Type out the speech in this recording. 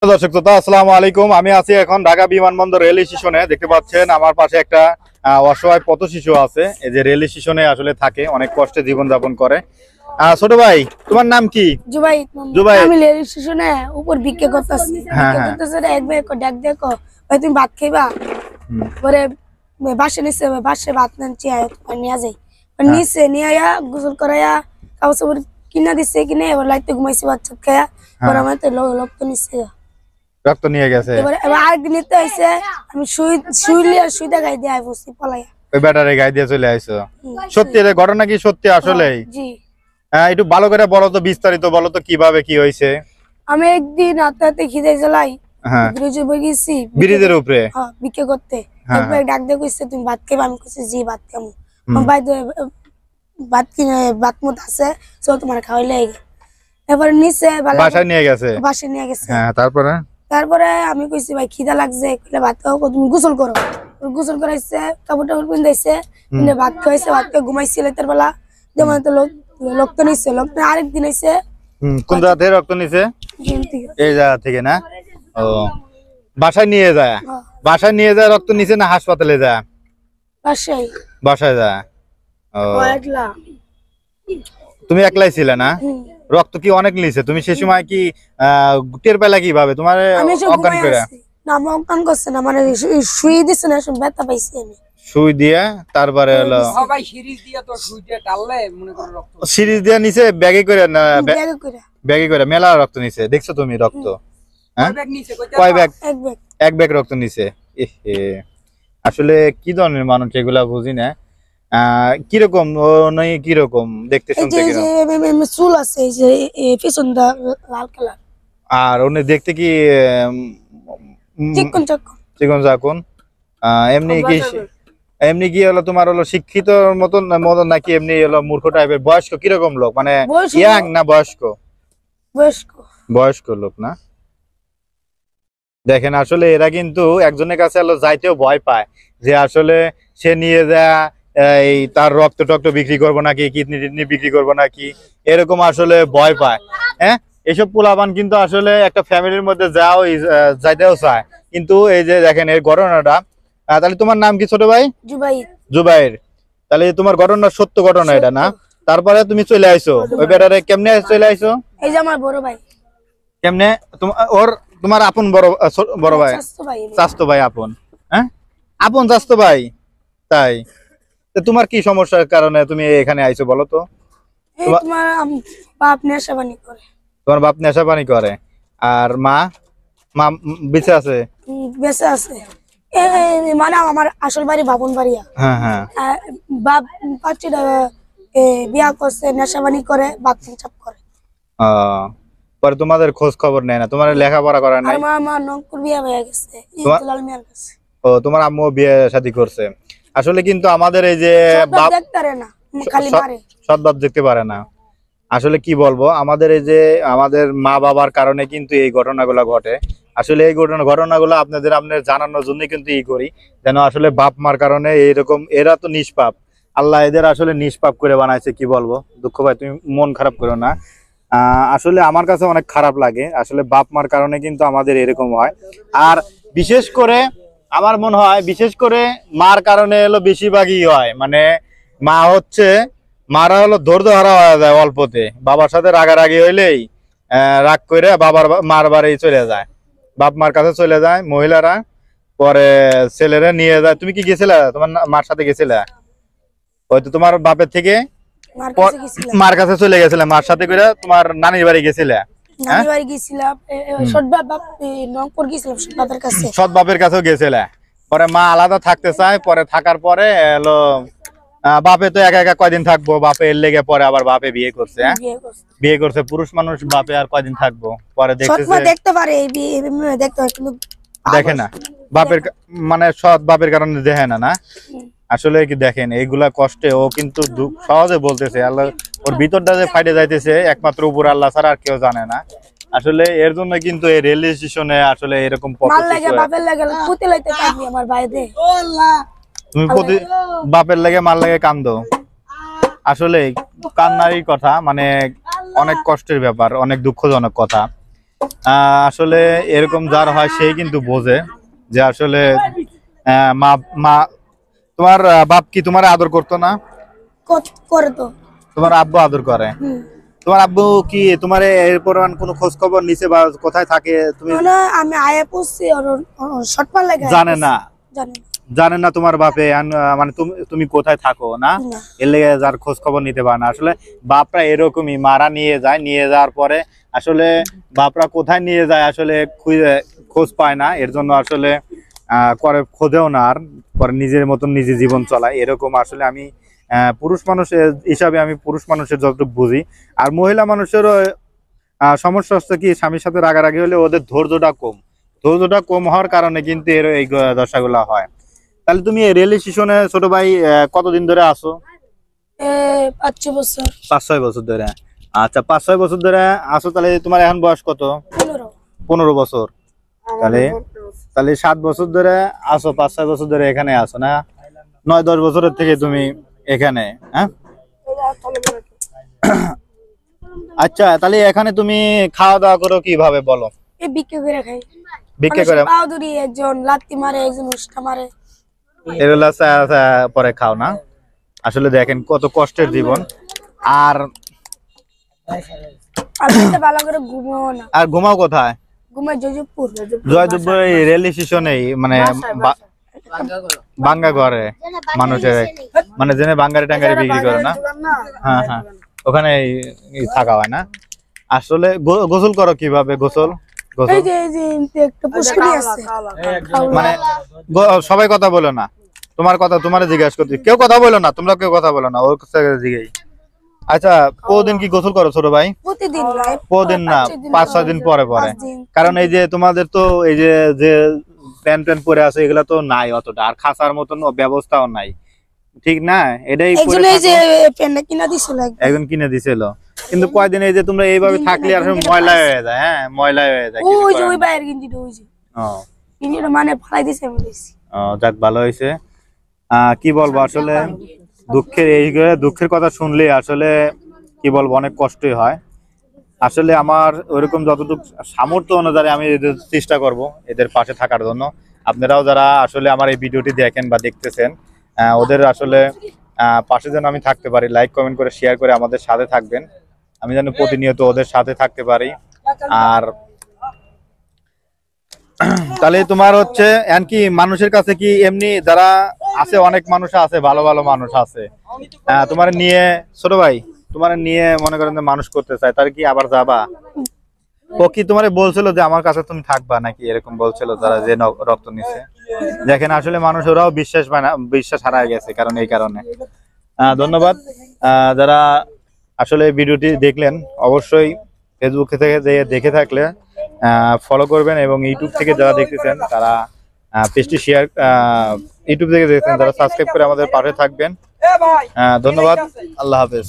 দর্শক শ্রোতা আসসালামু আলাইকুম। আমি আছি এখন ঢাকা বিমানবন্দর রেল স্টেশনে। দেখতে পাচ্ছেন আমার পাশে একটা অসহায় পথ শিশু আছে। এই যে রেল স্টেশনে আসলে থাকে, অনেক কষ্টে জীবন যাপন করে। ছোট ভাই, তোমার নাম কি? জুবাই। জুবাই। আমি রেল স্টেশনে উপর ভিক্ষা করতেছি। ভিক্ষা করতেছে এক ভাই ডাক দেখো ভাই তুমি ভাত খাইবা? পরে বাসে নিচে বাসে ভাত নিয়ে নিয়ে যাই, নিচে নিয়ে আয়া গোসল করাইয়া কাপড় চাপড় কিনা দিচ্ছে, কিনে এবার লাইতে ঘুমাইছি বাচ্চা খাইয়া। পরে আমার তো লোক তো নিচ্ছে, রক্ত নিয়ে গেছে। এবার আরেকদিন নিতে হয়েছে, আমি শুইতে গাই দিয়ে বসছি পলাইয়া। ওই ব্যাটারে গায়ে দিয়ে চলে আইছো? সত্যি এটা ঘটনা কি সত্যি আসলে? জি। একটু ভালো করে বলো তো, বিস্তারিত বলো তো কিভাবে কি হয়েছে। আমি একদিন হাতে হাতে খিদে জ্বালাই ব্রিজের উপরে গেছি, ব্রিজের উপরে ভিক্ষা করতে। ডাক দিয়ে কইছে তুমি ভাত খাইবা? আমি কইছি জি ভাত খামু। ভাই ভাত কিনে ভাত মত আছে, চল তোমার খাওয়াইলে। এবার নিচে বাসায় নিয়ে গেছে। বাসায় নিয়ে গেছে। তারপরে আমি কইছি ভাই খিদা লাগছে, কইলে ভাত খাও, তুমি গোসল করো। গোসল করাইছে, কাপড় টাপড় পিন্ধাইছে, ভাত খাইছে, ভাত খেয়ে ঘুমাইছে। রাতের বেলা যেমন তো লোক তো নিচ্ছে, লোক তো আরেকদিন আইছে। কোন জায়গা থেকে রক্ত নিছে? এই জায়গা থেকে না? ও, বাসায় নিয়ে যায়? বাসায় নিয়ে যায় রক্ত নিছে না হাসপাতালে যায়? বাসায় যায়। ও, তুমি একলাই ছিলে না? রক্ত কি অনেক নিছে? তুমি সে সময় কি টের পেলা কিভাবে? তোমার অজ্ঞান করে? না, আমি অজ্ঞান করছে না, মানে শুই দিছে না, ব্যথা পাইছি আমি। সুই দিয়ে তারপরে হলো সবাই সিরিজ দিয়ে তো সুই দিয়ে টানলে মনে করো রক্ত। সিরিজ দিয়ে নিছে ব্যাগে করে না? ব্যাগে করে মেলা রক্ত নিছে। দেখছো তুমি রক্ত? হ্যাঁ, কয় ব্যাগ? এক ব্যাগ রক্ত নিছে। আসলে কি ধরনের মানুষ এগুলা বুঝি না। কিরকম কিরকম দেখতে শুনতে? চুল আছে এই যে পিছনটা লাল কালার, আর উনি দেখতে কি চিকন চিকন চাকুন? এমনি কি হলো তোমার হলো শিক্ষিত মতন নাকি এমনি হলো মূর্খ টাইপের? বয়স্ক কিরকম লোক, মানে ইয়াং না বয়স্ক? বয়স্ক লোক না? দেখেন আসলে এরা কিন্তু একজনের কাছে হলো যাইতেও ভয় পায়, যে আসলে সে নিয়ে যায় এই তার রক্ত টক্ত বিক্রি করবো নাকি, কিডনি টিডনি বিক্রি করবো নাকি, এরকম আসলে ভয় পায়। হ্যাঁ, এইসব পোলাপান কিন্তু আসলে একটা ফ্যামিলির মধ্যে যাইতেও চায়, কিন্তু এই যে দেখেন এর ঘটনাটা। তাহলে তোমার নাম কি ছোট ভাই? জুবাইর। তাহলে তোমার ঘটনা সত্য ঘটনা এটা না? তারপরে তুমি চলে আইছো ওই বেটারে কেমনে চলে আইছো? এই যে আমার বড় ভাই। কেমনে? তোমার আপন বড় ভাই? চাচতো ভাই আপন? হ্যাঁ, আপন চাচতো ভাই। তাই? তোমার কি সমস্যার কারণে তুমি এখানে আইছো বলো তো? তোমার বাপ নেশাবানি করে। তোমার বাপ নেশাবানি করে? আর মা? মা বেঁচে আছে? বেঁচে আছে, মানে আমার আসল বাড়ি বাপন বাড়ি। বাপ বাচ্চাটা বিয়া করছে, নেশাবানি করে, বাথরুম চাপ করে। পরে তোমাদের খোঁজ খবর নেয় না? তোমার লেখাপড়া করা নাই? আমার নঙ্কুর বিয়া হয়ে গেছে ইসলাল মিয়ার কাছে। ও, তোমার আম্মু বিয়ে শাদী করছে। আসলে কিন্তু আমাদের এই যে বাপ দেখতে পারে না, খালি মারে, সৎ বাপ দেখতে পারে না। আসলে কি বলবো, আমাদের এই যে আমাদের মা বাবার কারণে কিন্তু এই ঘটনাগুলো ঘটে। আসলে এই ঘটনাগুলো আপনাদের জানানোর জন্য কিন্তু করি, যেন আসলে বাপ মার কারণে এইরকম, এরা তো নিষ্পাপ, আল্লাহ এদের আসলে নিষ্পাপ করে বানাইছে। কি বলবো, দুঃখ ভাই, তুমি মন খারাপ করো না। আসলে আমার কাছে অনেক খারাপ লাগে, আসলে বাপ মার কারণে কিন্তু আমাদের এরকম হয়। আর বিশেষ করে আমার মনে হয় বিশেষ করে মার কারণে হলো বেশিরভাগই হয়, মানে মারা হলো ধৈর্য হারা হয়ে যায় অল্পতে। বাবার সাথে রাগারাগি হইলেই রাগ করে মার বাড়ি চলে যায়, বাপ মার কাছে চলে যায় মহিলারা, পরে ছেলেরা নিয়ে যায়। তুমি কি গেছিলে? তোমার মার সাথে গেছিলে? হয়তো তোমার বাপের থেকে মার কাছে চলে গেছিলে, মার সাথে করে তোমার নানির বাড়ি গেছিলে? সৎ বাপের কাছেও গেছিলে। পরে মা আলাদা থাকতে চায়, পরে থাকার পরে এলো বাপে তো একা একা কয়দিন থাকবো, বাপে এর লেগে পরে আবার বাপে বিয়ে করছে। বিয়ে করছে, পুরুষ মানুষ বাপে আর কয়দিন থাকবো, পরে দেখে না বাপের, মানে সৎ বাপের কারণে দেখে না। না আসলে কি দেখেন এইগুলা কষ্টে ও কিন্তু সহজে বলতেছে, আল্লাহ ওর ভিতরটা যে ফাইটে যাইতেছে একমাত্র উপর আল্লাহ ছাড়া আর কেউ জানে না। আসলে এর জন্য কিন্তু এই রেল স্টেশনে আসলে এরকম তুমি বাপের লাগে মার লাগে কান্দো। আসলে কান্নারই কথা, মানে অনেক কষ্টের ব্যাপার, অনেক দুঃখজনক কথা। আসলে এরকম যার হয় সেই কিন্তু বোঝে যে আসলে মা মা তোমার বাপ কি তোমার আদর করতো না? করে তো। তোমার আব্বু আদর করে? হুম। তোমার আব্বু কি তোমার এর পরিমাণ কোনো খোঁজ খবর নিছে বা কোথায় থাকে তুমি মানে আমি আয়া পড়ছি আর শর্ট পার লাগে জানে না? জানি না। জানে না তোমার বাপে মানে তুমি তুমি কোথায় থাকো না? না। এর লেগে যার খোঁজ খবর নিতে পারে না। আসলে বাপরা এরকমই, মারা নিয়ে যায়, নিয়ে যাওয়ার পরে আসলে বাপরা কোথায় নিয়ে যায় আসলে খোঁজ পায় না। এর জন্য আসলে করে খোঁজেও না, আর পরে নিজের মতন নিজে জীবন চলায়। এরকম আসলে আমি পুরুষ মানুষের হিসাবে আমি পুরুষ মানুষের যতটুকু বুঝি। আর মহিলা মানুষেরও সমস্যা হচ্ছে কি, স্বামীর সাথে রাগারাগি হলে ওদের ধৈর্যটা কম হওয়ার কারণে কিন্তু এই দশাগুলা হয়। তাহলে তুমি এই রেল স্টেশনে ছোট ভাই কতদিন ধরে আসো? 5-6 বছর। 5-6 বছর ধরে। আচ্ছা, 5-6 বছর ধরে আসো। তাহলে তোমার এখন বয়স কত? 15 বছর। তাহলে 7 বছর ধরে আসো, 5-6 বছর ধরে এখানে আসো না? 9-10 বছরের থেকে তুমি এখানে, হ্যাঁ? আচ্ছা, তাহলে এখানে তুমি খাওয়া দাওয়া করো কিভাবে বলো? এই বিক্রি করে খাই। ভিক্ষা করে? পাউদুরি একজন লাত্তি মারে, একজন উষ্টা মারে। এগুলা পরে খাও না? আসলে দেখেন কত কষ্টের জীবন। আর ভালো করে ঘুমাও না। আর ঘুমাও কোথায়? ঘুমাই জয়দেবপুর। জয়দেবপুর এই রেল স্টেশনে, মানে বাঙ্গা ঘরে মানুষের, মানে জেনে বাঙ্গারি টাঙ্গারি বিক্রি করে না? হ্যাঁ হ্যাঁ, ওখানে থাকা হয় না। আসলে গোসল করো কিভাবে? গোসল এই যে একটা পুষ্করি আছে। মানে সবাই কথা বলো না, তোমার কথা তোমার জিজ্ঞাসা করছি। কেউ কথা বলো না, তোমরা কেউ কথা বলো না, ওর জিজ্ঞাসা। আচ্ছা, প্রতিদিন কি গোসল করো ছোট ভাই? প্রতিদিন নয়, প্রতিদিন না, 5-6 দিন পরে পরে। কারণ এই যে তোমাদের তো এই যে যে প্যান্ট পরে আছে, এগুলা তো নাই অতটা, আর খাসার মতন ব্যবস্থাও নাই, ঠিক না? এটাই একজন এই যে প্যান্টটা কিনা দিছিল, একজন কিনে দিছিল। কিন্তু কয়দিন এই যে তোমরা এইভাবে থাকলে আর ময়লা হয়ে যায়। হ্যাঁ, ময়লা হয়ে যায়। ওই যে ওই বাইরের গিঞ্জিটা, ওই যে গিঞ্জিটা মানে ফালাই দিছে আমি বলছি। যাক, ভালো হয়েছে। কি বলবো আসলে, দুঃখের কথা শুনলে আসলে কি বলবো, অনেক কষ্টই হয়। আসলে আমার ওইরকম যতটুকু সামর্থ্য অনুযায়ী আমি এদের চেষ্টা করব এদের পাশে থাকার জন্য। আপনারাও যারা আসলে আমার এই ভিডিওটি দেখেন বা দেখতেছেন, ওদের আসলে পাশে যেন আমি থাকতে পারি। লাইক কমেন্ট করে শেয়ার করে আমাদের সাথে থাকবেন, আমি যেন প্রতিনিয়ত ওদের সাথে থাকতে পারি। আর তাহলে তোমার হচ্ছে এমনকি মানুষের কাছে কি এমনি যারা আছে, অনেক মানুষ আছে, ভালো ভালো মানুষ আছে, তোমার নিয়ে ছোট ভাই, তোমার নিয়ে মনে করেন যে মানুষ করতে চায়, তার কি আবার যাবা? ও কি তোমার বলছিল যে আমার কাছে তুমি থাকবা নাকি, এরকম বলছিল যারা যে রক্ত নিচ্ছে? দেখেন আসলে মানুষ ওরাও বিশ্বাস হারায় গেছে, কারণ এই কারণে। ধন্যবাদ যারা আসলে ভিডিওটি দেখলেন। অবশ্যই ফেসবুক থেকে দেখে থাকলে ফলো করবেন, এবং ইউটিউব থেকে যারা দেখতেছেন তারা পেজটি শেয়ার, ইউটিউব থেকে দেখতেছেন তারা সাবস্ক্রাইব করে আমাদের পাশে থাকবেন। ধন্যবাদ, আল্লাহ হাফেজ।